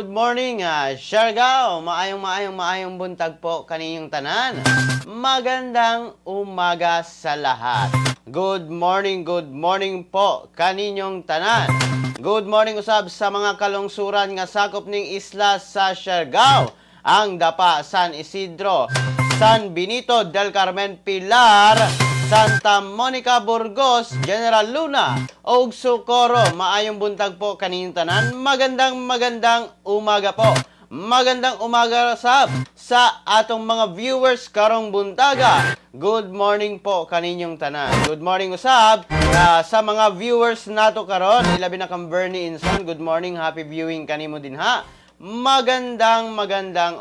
good morning, Siargao. Maayong buntag po kaninyong tanan. Magandang umaga sa lahat. Good morning po kaninyong tanan. Good morning usab sa mga kalungsuran nga sakop ning isla sa Siargao. Ang Dapa, San Isidro, San Benito del Carmen, Pilar, Santa Monica, Burgos, General Luna, og Socorro. Maayong buntag po kaninyong tanan. Magandang umaga po. Magandang umaga sa atong mga viewers karong buntaga. Good morning po kaninyong tanan. Good morning usab sa mga viewers nato karon. Ilabi na kang Bernie Inson. Good morning, happy viewing kanimo din ha. Magandang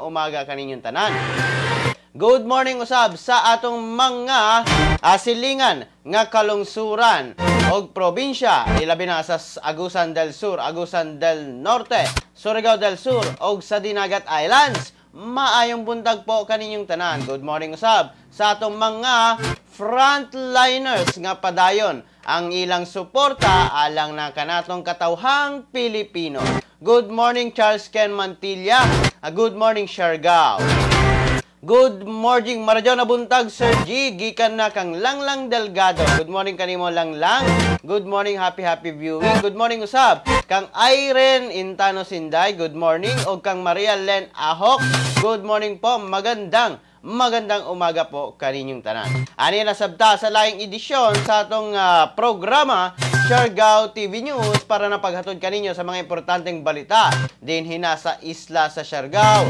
umaga kaninyong tanan. Good morning usab sa atong mga silingan nga kalungsuran og probinsya. Ilabi na sa Agusan del Sur, Agusan del Norte, Surigao del Sur og sa Dinagat Islands. Maayong buntag po kaninyong tanan. Good morning usab sa atong mga frontliners nga padayon ang ilang suporta alang na kanatong katawhang Pilipino. Good morning Charles Ken Mantilla. Good morning Siargao. Good morning Marjo na buntag Sir G, gikan na kang Langlang Delgado. Good morning kanimo Langlang. Good morning, happy viewing. Good morning usab kang Irene Intano Sinday. Good morning og kang Maria Len Ahok. Good morning po. Magandang umaga po kaninyong tanan. Ani na sabta sa laing edisyon sa atong programa Siargao TV News para na paghatod kaninyo sa mga importanteng balita din hina sa isla sa Siargao,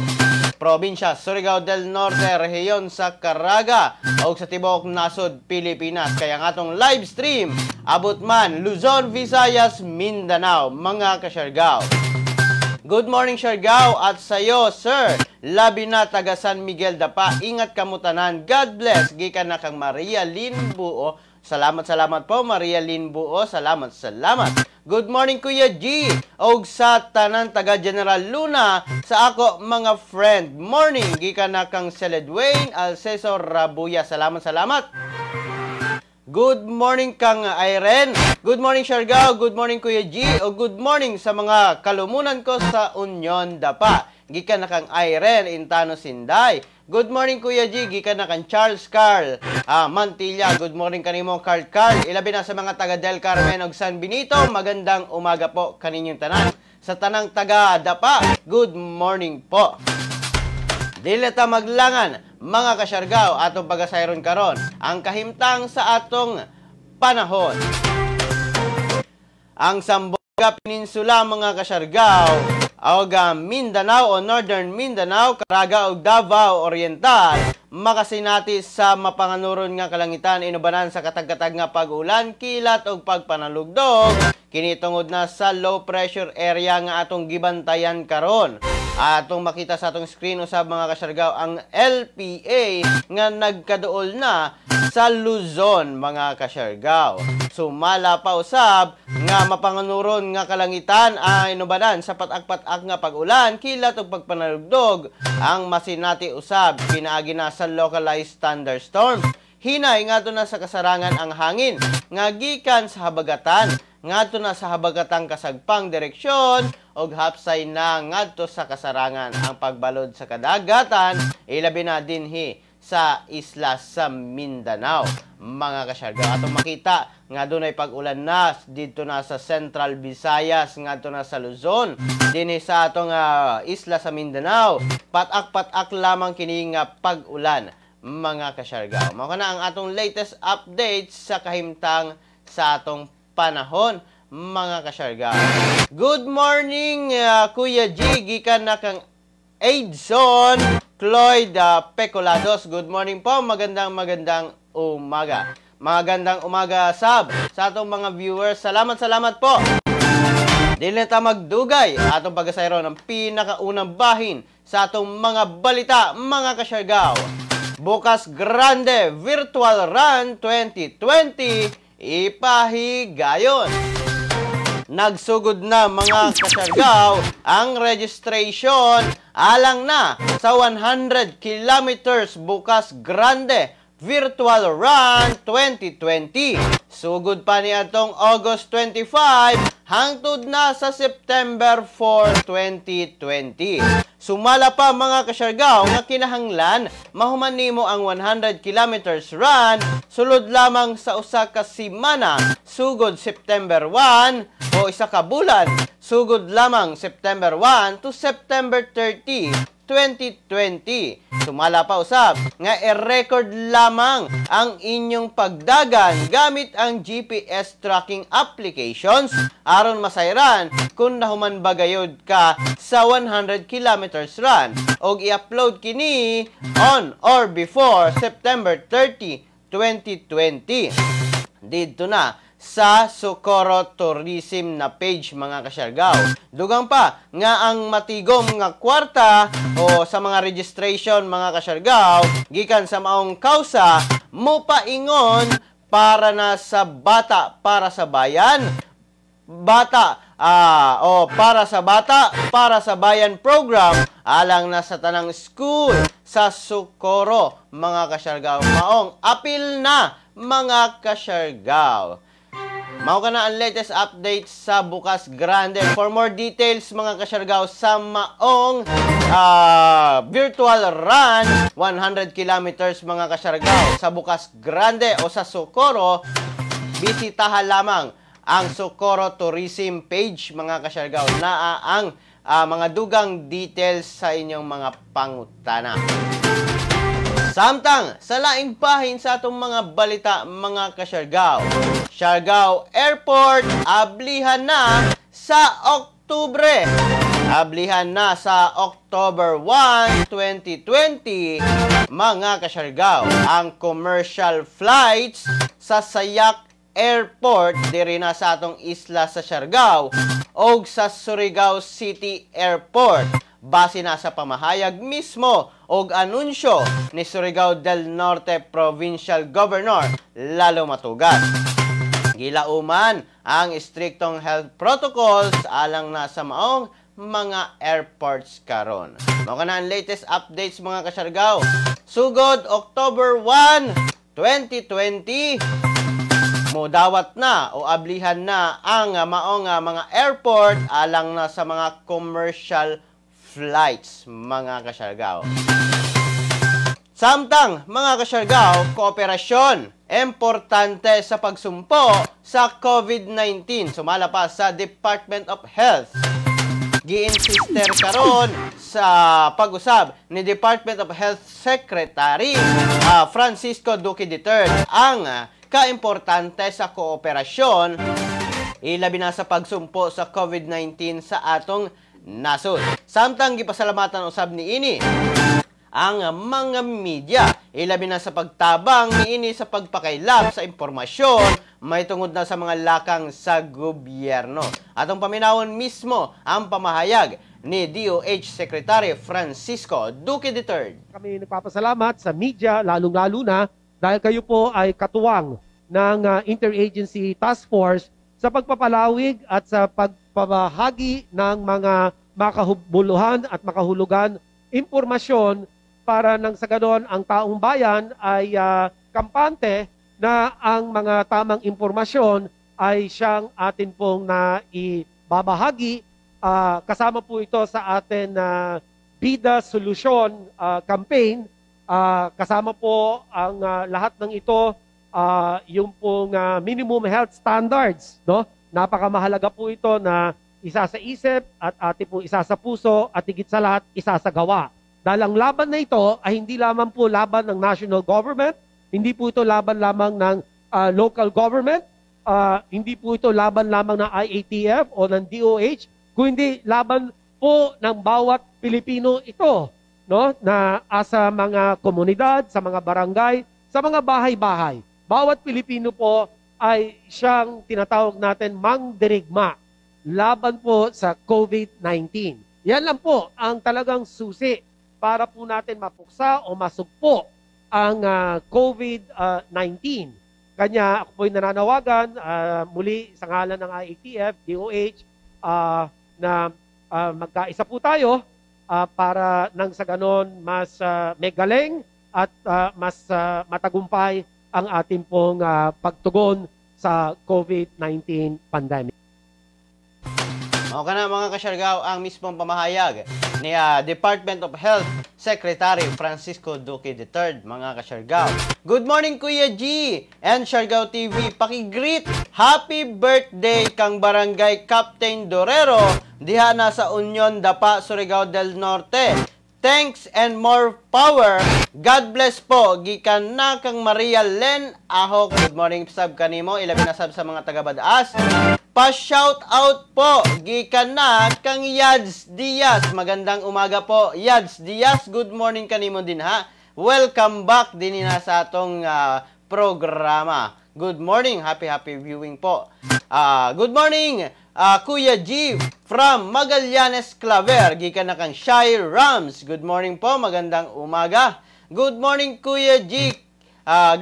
probinsya Surigao del Norte, rehiyon sa Caraga o sa tibok nasod Pilipinas. Kaya nga atong live stream abot man Luzon, Visayas, Mindanao, mga ka-Siargao. Good morning Siargao at sayo Sir labi na taga San Miguel Dapa. Ingat kamutanan. God bless. Gikan na kang Maria Lynn Buo. Salamat po Maria Lynn Buo. Salamat. Good morning Kuya G og sa tanan taga General Luna sa ako mga friend. Morning gikan na kang Celedwayne Alceso Rabuya. Salamat. Good morning kang Irene. Good morning Siargao. Good morning Kuya G. O good morning sa mga kalumunan ko sa Union Dapa. Gikan na kang Irene Intano Sinday. Good morning Kuya G. Gikan na kang Charles Carl Mantilla. Good morning kanimo Carl. Ilabi na sa mga taga Del Carmen og San Benito. Magandang umaga po kaninyong tanan. Sa tanang taga Dapa, good morning po. Dili ta maglangan mga ka-Siargao atong pagasayron karon ang kahimtang sa atong panahon. Ang Zamboanga Peninsula mga ka-Siargao og Mindanao o Northern Mindanao, Caraga ug Davao Oriental makasinati sa mapanganuron nga kalangitan inubanan sa katag-katag nga pag-ulan, kilat ug pagpanalugdog kini tungod na sa low pressure area nga atong gibantayan karon. Atong makita sa atong screen usab mga ka-Siargao ang LPA nga nagkaduol na sa Luzon mga ka-Siargao. Sumala pa usab nga mapanganuron nga kalangitan ang inubanan sa patak-patak nga pag-ulan, kilat ug pagpanalugdog ang masinati usab pinaagi na sa localized thunderstorms. Hinay ngadto na sa kasarangan ang hangin nga gikan sa habagatan ngadto na sa habagatang kasagpang direksyon og hapsay na ngadto sa kasarangan ang pagbalod sa kadagatan ilabi na dinhi sa isla sa Mindanao mga ka-Siargao. Atong makita nga dunay pag-ulan na dito na sa Central Visayas ngadto na sa Luzon dinhi sa atong isla sa Mindanao. Patak-patak lamang kini nga pag-ulan mga ka-Siargao. Mao kana ang atong latest updates sa kahimtang sa atong panahon mga ka-Siargao. Good morning Kuya G, gikan na kang Edson Cloyd Pecolados. Good morning po. Magandang umaga. Magandang umaga sa atong mga viewers. Salamat po. Dili ta magdugay atong pagasayron ang pinakaunang bahin sa atong mga balita mga ka-Siargao. Bukas Grande Virtual Run 2020 ipahigayon. Nagsugod na mga ka-Siargao ang registration alang na sa 100 kilometers Bukas Grande Virtual Run 2020. Sugod pa ni atong August 25 hangtod na sa September 4, 2020. Sumala pa mga kasyargaw nga kinahanglan mahuman nimo ang 100 kilometers run sulod lamang sa usa ka semana sugod September 1 o isa ka bulan sugod lamang September 1 to September 30, 2020. Sumala pa usab nga i-record lamang ang inyong pagdagan gamit ang GPS tracking applications aron masayran kung nahuman ba gayud ka sa 100 kilometers run og i-upload kini on or before September 30, 2020. Dito na sa Socorro Tourism na page mga kasyargaw. Dugang pa nga ang matigom nga kwarta o sa mga registration mga kasyargaw gikan sa maong kausa mo paingon para na sa bata para sa bayan para sa bayan program alang na sa tanang school sa Socorro mga kasyargaw. Maong apil na mga kasyargaw. Mao ka na ang latest update sa Bukas Grande. For more details mga kasyargaw sa maong virtual run 100 kilometers mga kasyargaw sa Bukas Grande o sa Socorro, bisitahan lamang ang Socorro Tourism page mga kasyargaw. Naa ang mga dugang details sa inyong mga pangutana. Samtang sa laing bahin sa atong mga balita mga kasyargaw. Siargao Airport ablihan na sa Oktubre. Ablihan na sa October 1, 2020 mga kasyargaw ang commercial flights sa Sayak Airport diri na sa atong isla sa Siargao o sa Surigao City Airport. Base na sa pamahayag mismo og anunsyo ni Surigao del Norte Provincial Governor Lalo Matugas. Gilauman ang striktong health protocols alang na sa maong mga airports karon. Mao kana ang latest updates mga kasyargaw. Sugod October 1, 2020 modawat na o ablihan na ang maong mga airport alang na sa mga commercial flights mga kasyargaw. Samtang mga kasyargaw, kooperasyon importante sa pagsumpo sa COVID-19. Sumala pa sa Department of Health. Gi-insister karon sa pag-usab ni Department of Health Secretary Francisco Duque III ang kaimportante sa kooperasyon ilabi na sa pagsumpo sa COVID-19 sa atong nasod. Samtang gipasalamatan usab ni ini ang mga media ilabi na sa pagtabang ni ini sa pagpakailap sa impormasyon may tungod na sa mga lakang sa gobyerno. Atong paminawon mismo ang pamahayag ni DOH Secretary Francisco Duque III. Kami nagpapasalamat sa media lalong-lalo na dahil kayo po ay katuwang ng Interagency Task Force sa pagpapalawig at sa pagpapahagi ng mga makahuluhan at makahulugan impormasyon para nang sa ganon ang taong bayan ay kampante na ang mga tamang impormasyon ay siyang atin pong naibabahagi. Kasama po ito sa atin na Bida Solusyon campaign. Kasama po ang lahat ng ito yung pong minimum health standards, no? Napakamahalaga po ito na isa sa isip at atin po isa sa puso at higit sa lahat isa sa gawa. Dahil ang laban na ito ay hindi lamang po laban ng national government, hindi po ito laban lamang ng local government, hindi po ito laban lamang ng IATF o ng DOH, kundi laban po ng bawat Pilipino ito, no? Na sa mga komunidad, sa mga barangay, sa mga bahay-bahay. Bawat Pilipino po ay siyang tinatawag natin mangdirigma laban po sa COVID-19. Yan lang po ang talagang susi para po natin mapuksa o masugpo ang COVID-19. Kanya ako po'y nananawagan muli sa ngalan ng IATF, DOH, na magkaisa po tayo para nang sa ganon mas may galing at mas matagumpay ang ating pong pagtugon sa COVID-19 pandemic. O ka na mga kasyargaw ang mismong pamahayag ni Department of Health Secretary Francisco Duque III, mga kasyargaw. Good morning Kuya G and Siargao TV. Pakigreet, happy birthday kang Barangay Captain Dorero diha na sa Union Dapa, Surigao del Norte. Thanks and more power. God bless po. Gikan na kang Maria Len Ahok. Good morning sab kanimo. Ilabi na sab sa mga taga-Badaas. Pa-shout out po. Gikan na kang Yads Diaz. Magandang umaga po. Yads Diaz, good morning kanimo din ha. Welcome back din na sa atong programa. Good morning. Happy viewing po. Good morning. Kuya G from Magallanes Claver, gikan na kang Shy Rams. Good morning po, magandang umaga. Good morning Kuya G,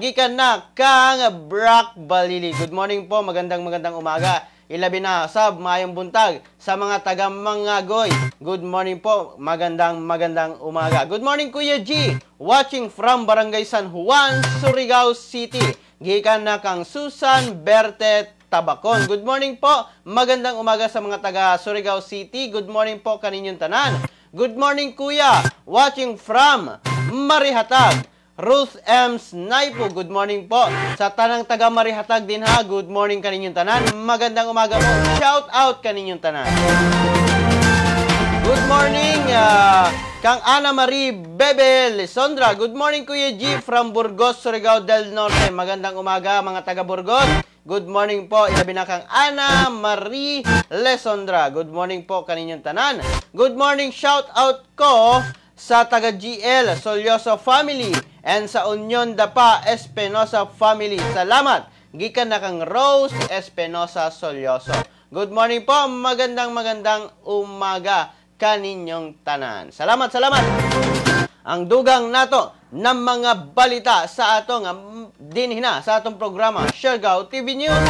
gikan na kang Brock Balili. Good morning po, magandang umaga. Ilabi na sab maayong buntag sa mga taga Mangagoy. Good morning po, magandang umaga. Good morning Kuya G, watching from Barangay San Juan, Surigao City. Gikan na kang Susan Berte Tabacon. Good morning po. Magandang umaga sa mga taga Surigao City. Good morning po kaninyong tanan. Good morning Kuya. Watching from Marihatag. Ruth M. Snaipo. Good morning po. Sa tanang taga Marihatag din ha. Good morning kaninyong tanan. Magandang umaga po. Shout out kaninyong tanan. Good morning kang Ana Marie Bebe Lisondra. Good morning Kuya G from Burgos, Surigao del Norte. Magandang umaga mga taga Burgos. Good morning po. Ilabi na kang Ana Marie Lesondra. Good morning po kaninyong tanan. Good morning. Shout out ko sa taga GL Solyoso family and sa Union Dapa Espinosa family. Salamat. Gikan na kang Rose Espinosa Solyoso. Good morning po. Magandang umaga kaninyong tanan. Salamat. Ang dugang nato ng mga balita sa atong dinhina sa atong programa Siargao TV News.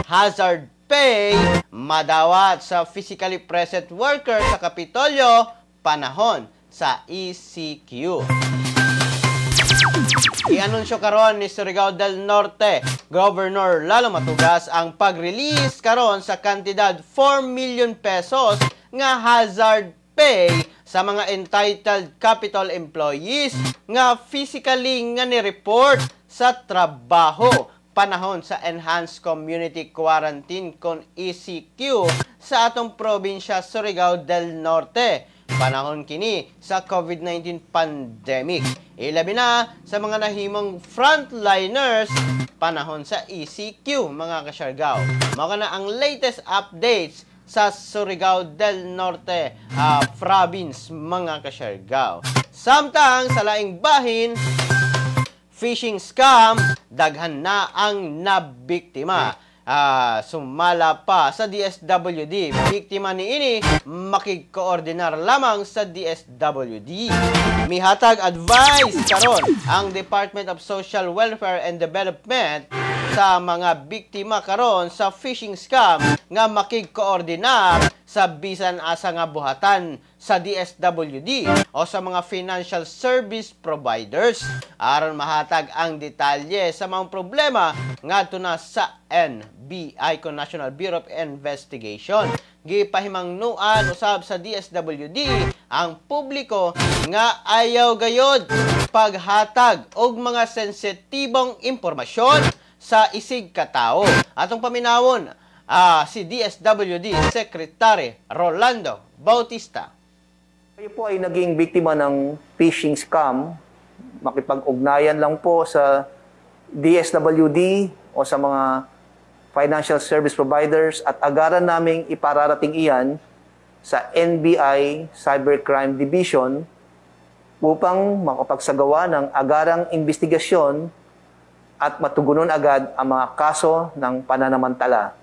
Hazard pay madawat sa physically present worker sa Kapitolyo panahon sa ECQ. I-anunsyo karon ni Surigao del Norte Governor Lalo Matugas ang pag-release karon sa kantidad 4 million pesos nga hazard pay sa mga entitled capital employees nga physically nga ni-report sa trabaho panahon sa Enhanced Community Quarantine kon ECQ sa atong probinsya Surigao del Norte. Panahon kini sa COVID-19 pandemic. Ilabi na sa mga nahimong frontliners panahon sa ECQ, mga kasyargaw. Mao na ang latest updates sa Surigao del Norte province, mga kasyargaw. Samtang sa laing bahin, phishing scam, daghan na ang nabiktima. Sumala pa sa DSWD. Biktima ni ini makigkoordinar lamang sa DSWD. Mihatag advice karon ang Department of Social Welfare and Development sa mga biktima karon sa phishing scam nga makigkoordinar sa bisan asa nga buhatan sa DSWD o sa mga financial service providers aron mahatag ang detalye sa mga problema ngadto na sa NBI kon National Bureau of Investigation. Gipahimangnuan usab sa DSWD ang publiko nga ayaw gayod paghatag og mga sensitibong impormasyon sa isig katao. Atong paminawon si DSWD Secretary Rolando Bautista. Kayo po ay naging biktima ng phishing scam, makipag-ugnayan lang po sa DSWD o sa mga financial service providers at agaran naming ipararating iyan sa NBI Cybercrime Division upang makapagsagawa ng agarang investigasyon at matugunan agad ang mga kaso ng pananamantala.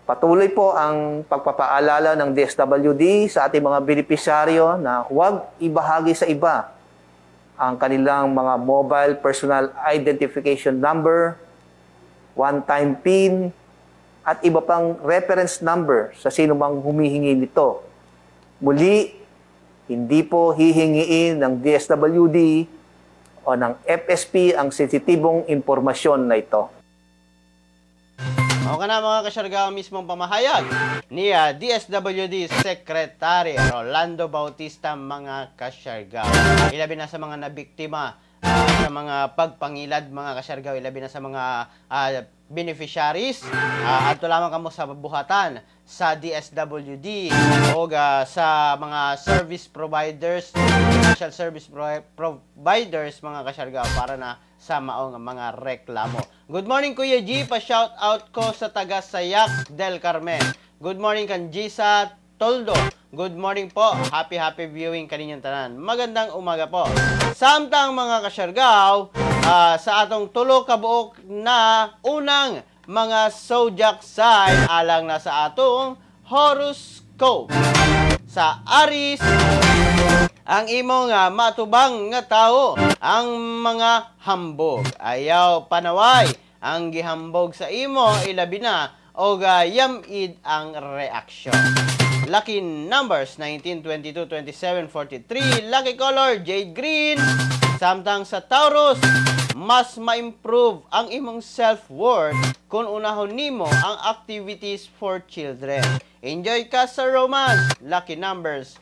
Patuloy po ang pagpapaalala ng DSWD sa ating mga benepisyaryo na huwag ibahagi sa iba ang kanilang mga mobile personal identification number, one-time PIN, at iba pang reference number sa sino mang humihingi nito. Muli, hindi po hihingiin ng DSWD o ng FSP ang sensitibong impormasyon na ito. O ka na mga kasyargao mismong pamahayag ni DSWD Secretary Rolando Bautista mga kasyargao. Ilabi na sa mga nabiktima sa mga pagpangilad mga kasyargao, ilabi na sa mga beneficiaries at lamang kamo sa buhatan sa DSWD o sa mga service providers, financial service providers mga kasyargao para na sa maong mga reklamo. Good morning Kuya G, pa-shout out ko sa taga Sayac del Carmen. Good morning kan Gisa Toldo. Good morning po. Happy viewing kaninyong tanan. Magandang umaga po. Samtang mga kasyargao, sa atong tulo kabuok na unang mga zodiac sign alang na sa atong horoscope. Sa Aries, ang imong matubang nga tao, ang mga hambog. Ayaw panaway, ang gihambog sa imo, ilabi na, o yamid ang reaksyon. Lucky numbers 19, 22, 27, 43. Lucky color jade green. Samtang sa Taurus, mas ma-improve ang imong self-worth kung unahon nimo ang activities for children. Enjoy ka sa romance. Lucky numbers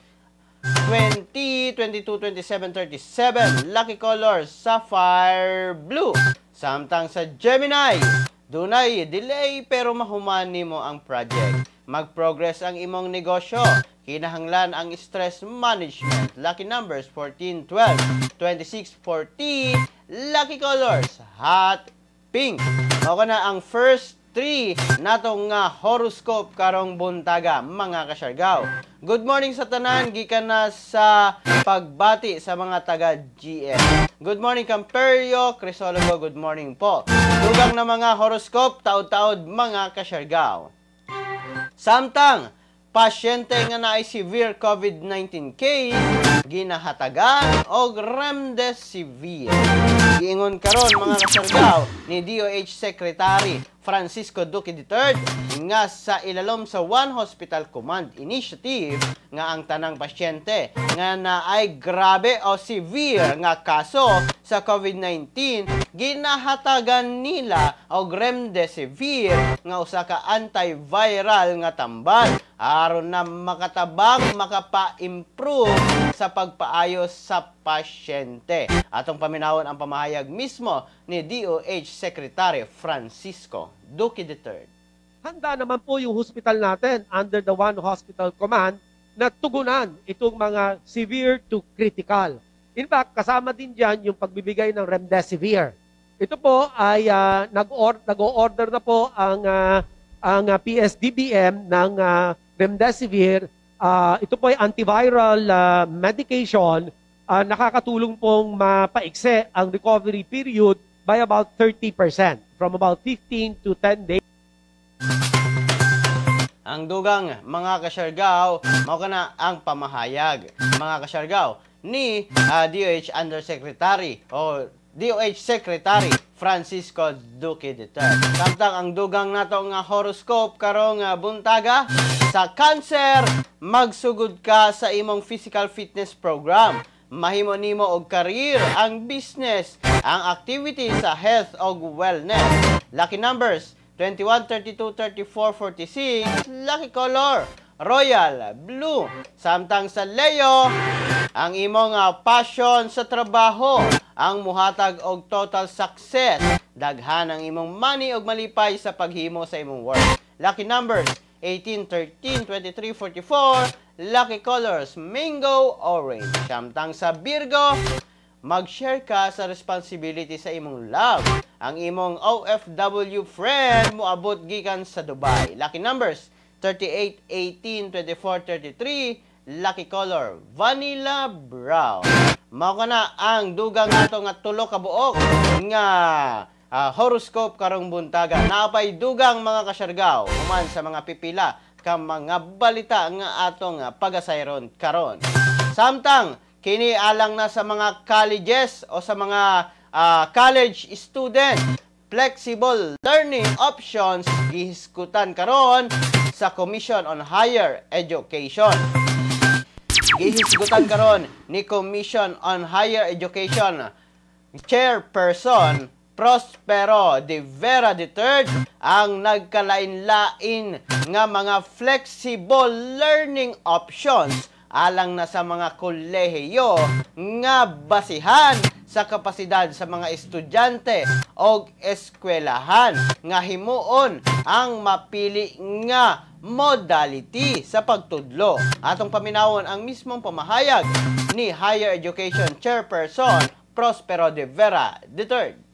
20, 22, 27, 37. Lucky color sapphire blue. Samtang sa Gemini, dunay delay pero mahuman nimo ang project. Mag-progress ang imong negosyo. Kinahanglan ang stress management. Lucky numbers 14, 12, 26, 40. Lucky colors hot pink. Mao na ang first 3 natong horoscope karong buntaga mga kasyargao. Good morning sa tanan, gikan na sa pagbati sa mga taga GM. Good morning Camperio, Crisologo, good morning po. Dugang na mga horoscope, taod-taod mga kasyargao. Samtang pasyente nga naay severe COVID-19 case, ginahatagan og remdesivir. Giingon karon mga kasyargao ni DOH Secretary Francisco Duque III nga sa ilalom sa One Hospital Command Initiative nga ang tanang pasyente nga naay grabe o severe nga kaso sa COVID-19 ginahatagan nila og remdesivir nga usa ka antiviral nga tambal aron na makatabang makapa-improve sa pagpaayos sa pasyente. Atong paminawon ang pamahayag mismo ni DOH Secretary Francisco Duque III. Handa naman po yung hospital natin under the One Hospital Command na tugunan itong mga severe to critical. In fact, kasama din dyan yung pagbibigay ng remdesivir. Ito po ay nag-o-order na po ang PSDBM ng remdesivir. Ito po ay antiviral medication. Nakakatulong pong mapaikse ang recovery period by about 30%, from about 15 to 10 days. Ang dugang mga kasyargao, mao kana ang pamahayag mga kasyargao ni DOH Undersecretary o DOH Secretary Francisco Duque III. Samtang ang dugang nato nga horoscope karong buntaga sa Cancer, magsugod ka sa imong physical fitness program. Mahimo nimo og career ang business, ang activity sa health og wellness. Lucky numbers 21, 32, 34, 46. Lucky color royal blue. Samtang sa Leo, ang imong passion sa trabaho ang muhatag og total success. Daghan ang imong money og malipay sa paghimo sa imong work. Lucky numbers 18, 13, 23, 44. Lucky colors mango, orange. Samtang sa Virgo, mag-share ka sa responsibility sa imong love. Ang imong OFW friend moabot gikan sa Dubai. Lucky numbers 38, 18, 24, 33. Lucky color vanilla brown. Mao kana ang dugang nato nga tulo ka buok nga horoscope karong buntaga. Naapay dugang mga kasyargao human sa mga pipila ka mga balita nga atong pagasayron karon. Samtang kini alang na sa mga colleges o sa mga college student, flexible learning options gihiskutan karon sa Commission on Higher Education. Gihisgutan karon ni Commission on Higher Education Chairperson Prospero de Vera III ang nagkalain-lain nga mga flexible learning options alang na sa mga kolehiyo nga basihan sa kapasidad sa mga estudyante o eskwelahan nga himuon ang mapili nga modality sa pagtudlo. Atong paminawon ang mismong pamahayag ni Higher Education Chairperson Prospero de Vera III.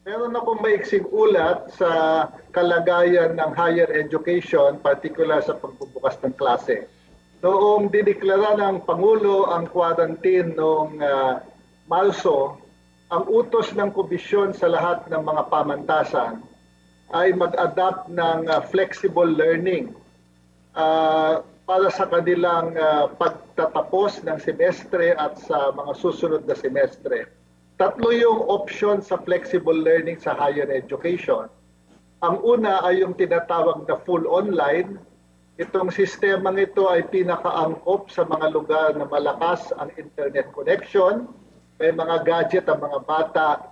Meron akong maiksing ulat sa kalagayan ng higher education, particular sa pagbubukas ng klase. Noong diniklara ng Pangulo ang quarantine noong Marso, ang utos ng komisyon sa lahat ng mga pamantasan ay mag-adapt ng flexible learning para sa kanilang pagtatapos ng semestre at sa mga susunod na semestre. Tatlo yung option sa flexible learning sa higher education. Ang una ay yung tinatawag na full online. Itong sistemang ito ay pinakaangkop sa mga lugar na malakas ang internet connection, may mga gadget ang mga bata,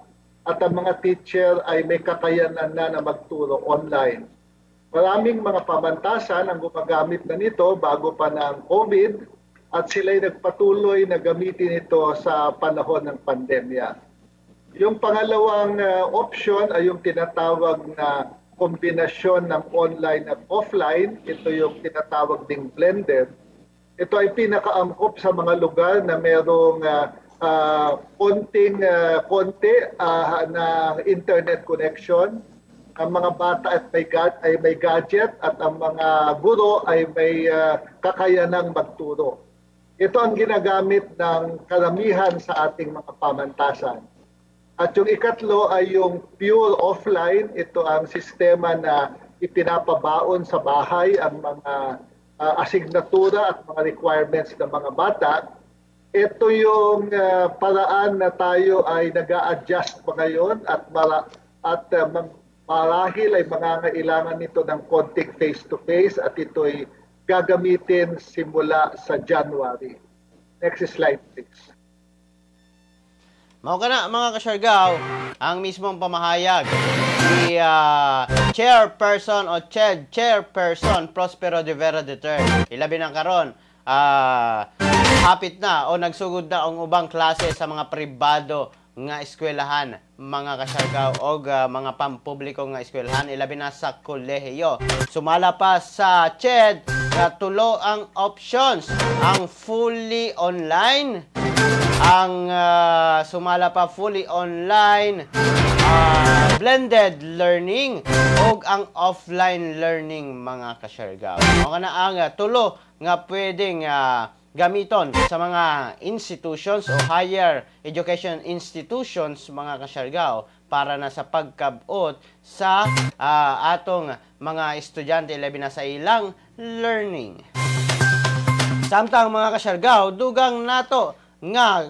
at ang mga teacher ay may kakayanan na magturo online. Maraming mga pamantasan ang gumagamit na nito bago pa ng COVID, at sila'y nagpatuloy na gamitin ito sa panahon ng pandemya. Yung pangalawang option ay yung tinatawag na kombinasyon ng online at offline. Ito yung tinatawag ding blended. Ito ay pinakaangkop sa mga lugar na merong konti na internet connection. Ang mga bata ay may gadget at ang mga guro ay may kakayanang magturo. Ito ang ginagamit ng karamihan sa ating mga pamantasan. At yung ikatlo ay yung pure offline. Ito ang sistema na ipinapabaon sa bahay ang mga asignatura at mga requirements ng mga bata. Ito yung paraan na tayo ay nag-a-adjust pa ngayon at marahil ay mangangailangan nito ng konting face-to-face at ito'y gagamitin simula sa January. Next slide, please. Mao kana mga kasyargaw, ang mismong pamahayag ni Chairperson o Chairperson Prospero de Vera III. Ilabi na karon, hapit na o nagsugod na ang ubang klase sa mga pribado nga eskwelahan, mga kasyargaw, o mga pampubliko nga eskwelahan, ilabi na sa kolehiyo. Sumala pa sa CHED na tulo ang options, ang fully online, ang sumala pa fully online, blended learning, o ang offline learning, mga kasyargaw. O na ang tulo nga pwedeng gamiton sa mga institutions o higher education institutions, mga kasyargaw, para na sa pagkabot sa atong mga estudyante labi na sa ilang learning. Samtang mga kasyargaw, dugang nato nga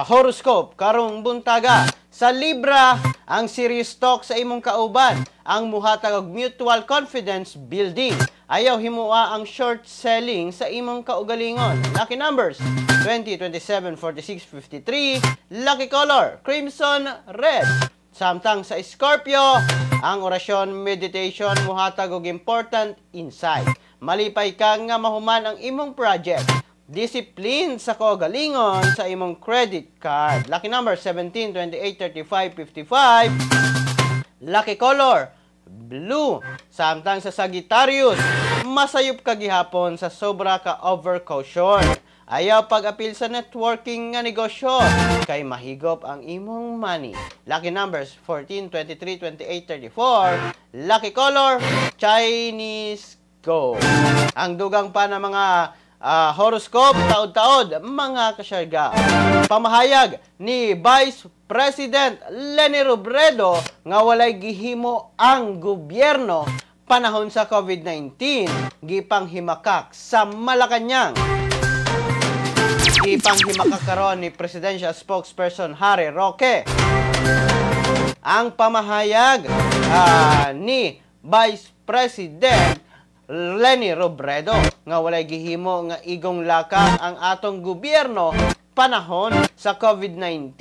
horoscope karong buntaga. Sa Libra, ang serious talk sa imong kauban, ang muhatag og mutual confidence building. Ayaw himua ang short selling sa imong kaugalingon. Lucky numbers 20, 27, 46, 53. Lucky color crimson red. Samtang sa Scorpio, ang orasyon meditation muhatag og important insight. Malipay ka nga mahuman ang imong project. Discipline sa kaugalingon sa imong credit card. Lucky number 17, 28, 35, 55. Lucky color blue. Samtang sa Sagittarius, masayop ka gihapon sa sobra ka overcaution. Ayaw pag-apil sa networking nga negosyo kay mahigop ang imong money. Lucky numbers 14, 23, 28, 34. Lucky color Chinese gold. Ang dugang pa na mga horoscope taod-taod, mga kasyarga. Pamahayag ni Vice President Leni Robredo nga walay gihimo ang gobyerno panahon sa COVID-19, gipanghimakak sa Malacañang. Gipanghimakak karon ni Presidential Spokesperson Harry Roque. Ang pamahayag ni Vice President Leni Robredo nga walay gihimo nga igong lakang ang atong gobyerno panahon sa COVID-19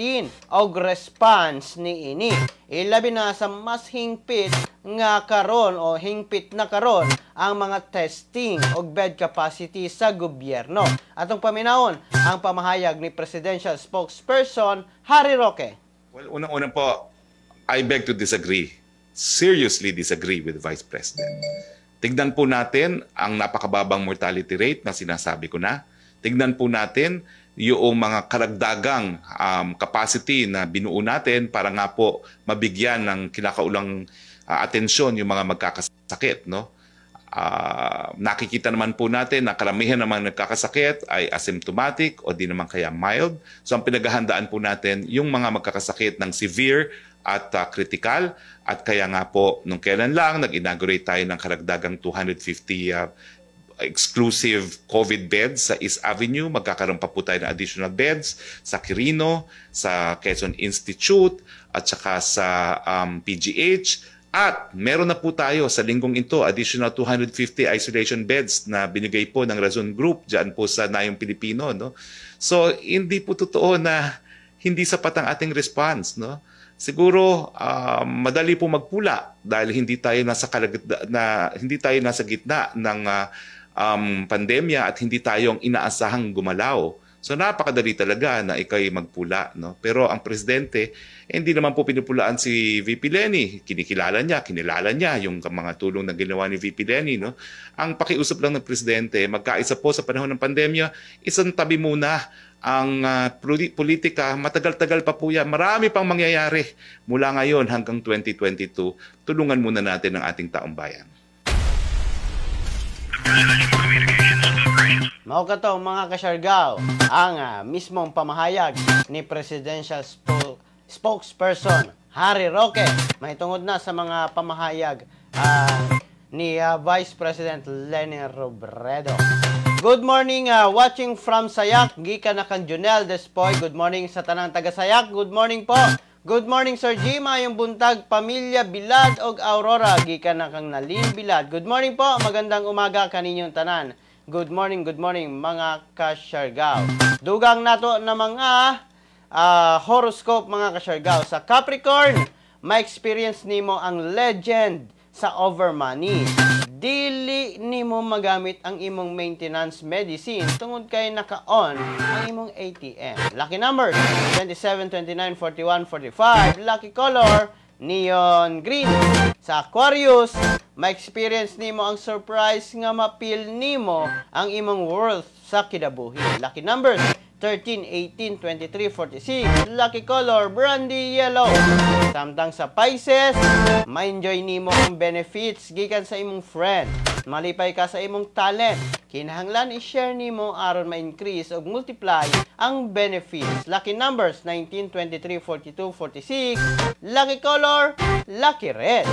o response ni ini. Ilabi na sa mas hingpit nga karon o hingpit na karon ang mga testing o bed capacity sa gobyerno. Atong paminawon ang pamahayag ni Presidential Spokesperson Harry Roque. Well, unang-unang po, I beg to disagree. Seriously disagree with the Vice President. Tignan po natin ang napakababang mortality rate na sinasabi ko na. Tignan po natin yung mga karagdagang capacity na binuo natin para nga po mabigyan ng kinakaulang atensyon yung mga magkakasakit. No? Nakikita naman po natin na karamihan ng mga nagkakasakit ay asymptomatic o di naman kaya mild. So ang pinaghahandaan po natin yung mga magkakasakit ng severe at critical. At kaya nga po, nung kailan lang, nag-inaugurate tayo ng karagdagang 250 exclusive COVID beds sa East Avenue. Magkakaroon pa po tayo ng additional beds sa Quirino, sa Quezon Institute, at saka sa PGH. At meron na po tayo sa linggong ito, additional 250 isolation beds na binigay po ng Razon Group dyan po sa Nayong Pilipino. No? So, hindi po totoo na hindi sapat ang ating response. No? Siguro madali po magpula dahil hindi tayo nasa gitna ng pandemya at hindi tayong inaasahang gumalaw. So napakadali talaga na ikay magpula, no? Pero ang presidente hindi naman po pinupulaan si VP Leni. Kinilala niya yung mga tulong na ginawa ni VP Leni, no? Ang pakiusap lang ng presidente, magkaisa po sa panahon ng pandemya, isang tabi muna ang politika, matagal-tagal pa po yan. Marami pang mangyayari mula ngayon hanggang 2022. Tulungan muna natin ang ating taong bayan. Mao kato mga kasyargaw, ang mismong pamahayag ni Presidential Spokesperson Harry Roque. May tungod na sa mga pamahayag ni Vice President Leni Robredo. Good morning, watching from Sayak, gikan na kang Junel Despoy. Good morning sa tanang taga Sayak. Good morning po. Good morning Sir G, mayong buntag, pamilya Bilad og Aurora, gikan na kang Nalin Bilad. Good morning po, magandang umaga kaninyong tanan. Good morning mga kasyargaw. Dugang nato na mga horoscope mga kasyargaw. Sa Capricorn, may experience nimo ang legend sa overmoney. Dili nimo magamit ang imong maintenance medicine tungod kay naka-on ang imong ATM. Lucky numbers 27, 29, 41, 45. Lucky color neon green. Sa Aquarius, ma-experience nimo ang surprise nga mapil nimo ang imong worth sa kinabuhi. Lucky numbers 13, 18, 23, 46. Lucky color brandy yellow. Samtang sa Pisces, ma-enjoy nimo ang benefits gikan sa imong friend. Malipay ka sa imong talent. Kinahanglan i-share nimo aron ma-increase o multiply ang benefits. Lucky numbers 19, 23, 42, 46. Lucky color lucky red.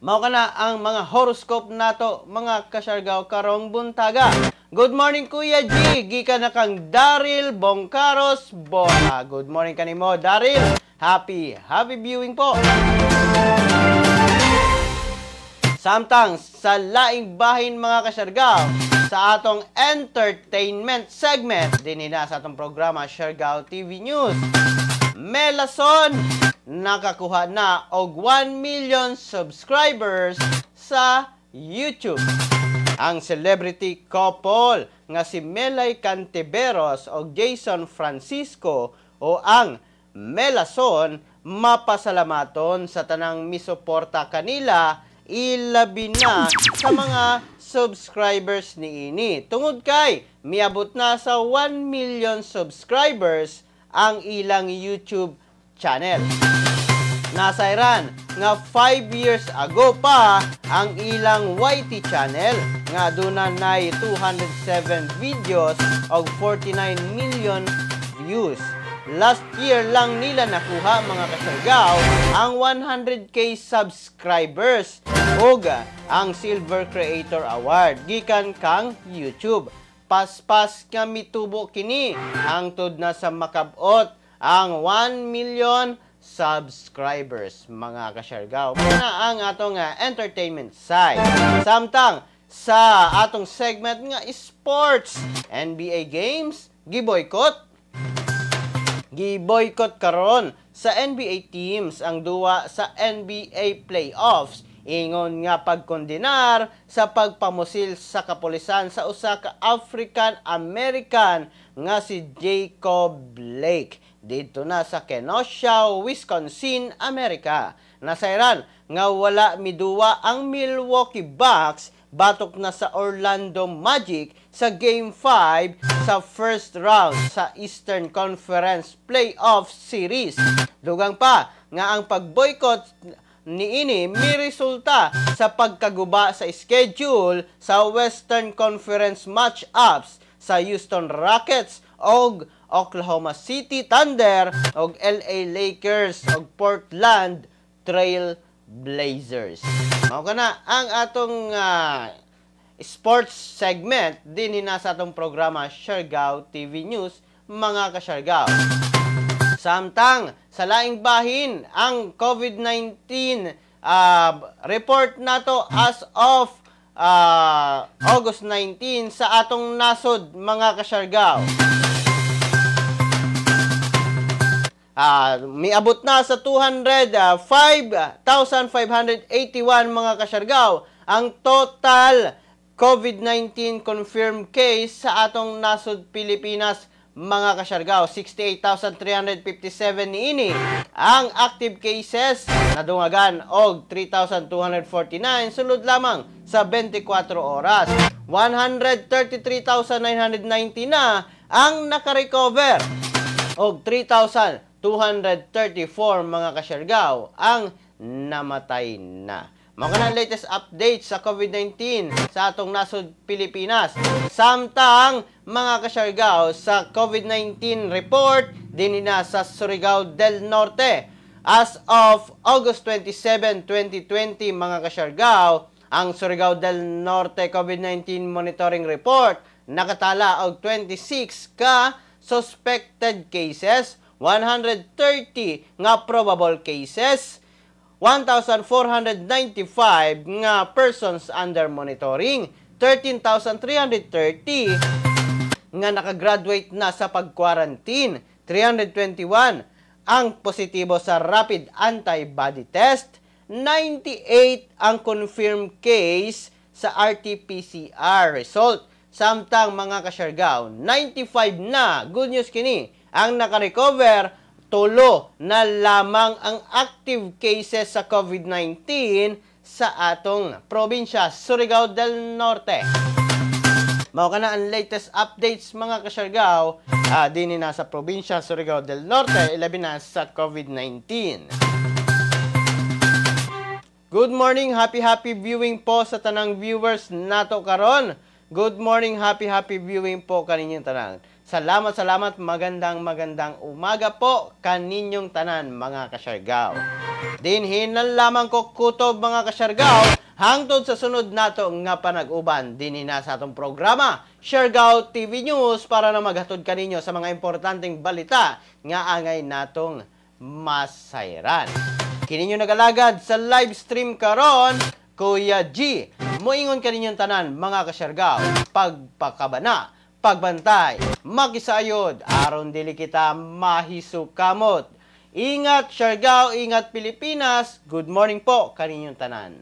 Mao kana ang mga horoscope nato mga kasyargaw karong buntaga. Good morning Kuya G, gikan na kang Daryl Bongcaros Bona. Good morning kanimo Daryl. Happy viewing po. Samtang sa laing bahin mga kasyargaw, sa atong entertainment segment dinina sa atong programa Siargao TV News. Melason nakakuha na og 1 million subscribers sa YouTube. Ang celebrity couple nga si Melay Cantiveros o Jason Francisco o ang Melason mapasalamaton sa tanang misuporta kanila ilabi na sa mga subscribers ni ini. Tungod kay miabot na sa 1 million subscribers ang ilang YouTube channel. Nasa Iran nga 5 years ago pa ang ilang YT channel nga aduna nay 207 videos og 49 million views. Last year lang nila nakuha mga kasyargaw ang 100k subscribers ug ang Silver Creator Award gikan kang YouTube. Paspas nga mitubo kini hangtod na sa makabot ang 1 million subscribers mga kasyargaw. Muna ang atong entertainment side. Samtang sa atong segment nga sports, NBA games giboykot Gi-boycott karon sa NBA teams ang duwa sa NBA playoffs. Ingon nga pagkondenar sa pagpamusil sa kapulisan sa usa ka African American nga si Jacob Blake dito na sa Kenosha, Wisconsin, America. Nasayran nga wala miduwa ang Milwaukee Bucks batok na sa Orlando Magic sa Game 5 sa first round sa Eastern Conference Playoff Series. Dugang pa nga ang pag-boycott niini may resulta sa pagkaguba sa schedule sa Western Conference matchups sa Houston Rockets og Oklahoma City Thunder og LA Lakers og Portland Trail Blazers. Mao kana ang atong sports segment din sa atong programa Siargao TV News, mga ka-Siargao. Samtang sa laing bahin ang COVID-19 report nato as of August 19 sa atong nasod, mga ka-Siargao. Miabot na sa 5,581 mga ka-Siargao ang total COVID-19 confirmed case sa atong nasod Pilipinas, mga ka-Siargao. 68,357 niini ang active cases na dungagan og 3,249 sulod lamang sa 24 oras. 133,990 na ang nakarecover og 3,234 mga ka-Siargao ang namatay na. Mga na latest update sa COVID-19 sa atong nasod Pilipinas. Samtang mga ka-Siargao sa COVID-19 report din na sa Surigao del Norte. As of August 27, 2020 mga ka-Siargao, ang Surigao del Norte COVID-19 monitoring report nakatala og 26 ka suspected cases, 130 nga probable cases, 1,495 nga persons under monitoring, 13,330 nga nakagraduate na sa pag-quarantine, 321 ang positibo sa rapid antibody test, 98 ang confirmed case sa RT-PCR result. Samtang mga ka-Siargao, 95 na, good news kini, ang nakarecover. Tulo na lamang ang active cases sa COVID-19 sa atong probinsya, Surigao del Norte. Mao kana ang latest updates mga ka-Siargao din na sa probinsya, Surigao del Norte, ilabi na sa COVID-19. Good morning, happy viewing po sa tanang viewers nato karon. Good morning, happy viewing po kaninyong tanan. Salamat, magandang umaga po kaninyong tanan mga ka-Siargao. Dinhin lang lamang ko kutob mga ka-Siargao hangtod sa sunod nato nga panag-uban dinhi na sa atong programa Siargao TV News para na maghatod kaninyo sa mga importanteng balita nga angay natong masayran. Kininyo nagalagad sa live stream karon, Kuya G. Moingon kaninyong tanan mga ka-Siargao, pagpakabana, pagbantay, makisayod, aron dili kita mahisukamot. Ingat Siargao, ingat Pilipinas. Good morning po kaninyong tanan.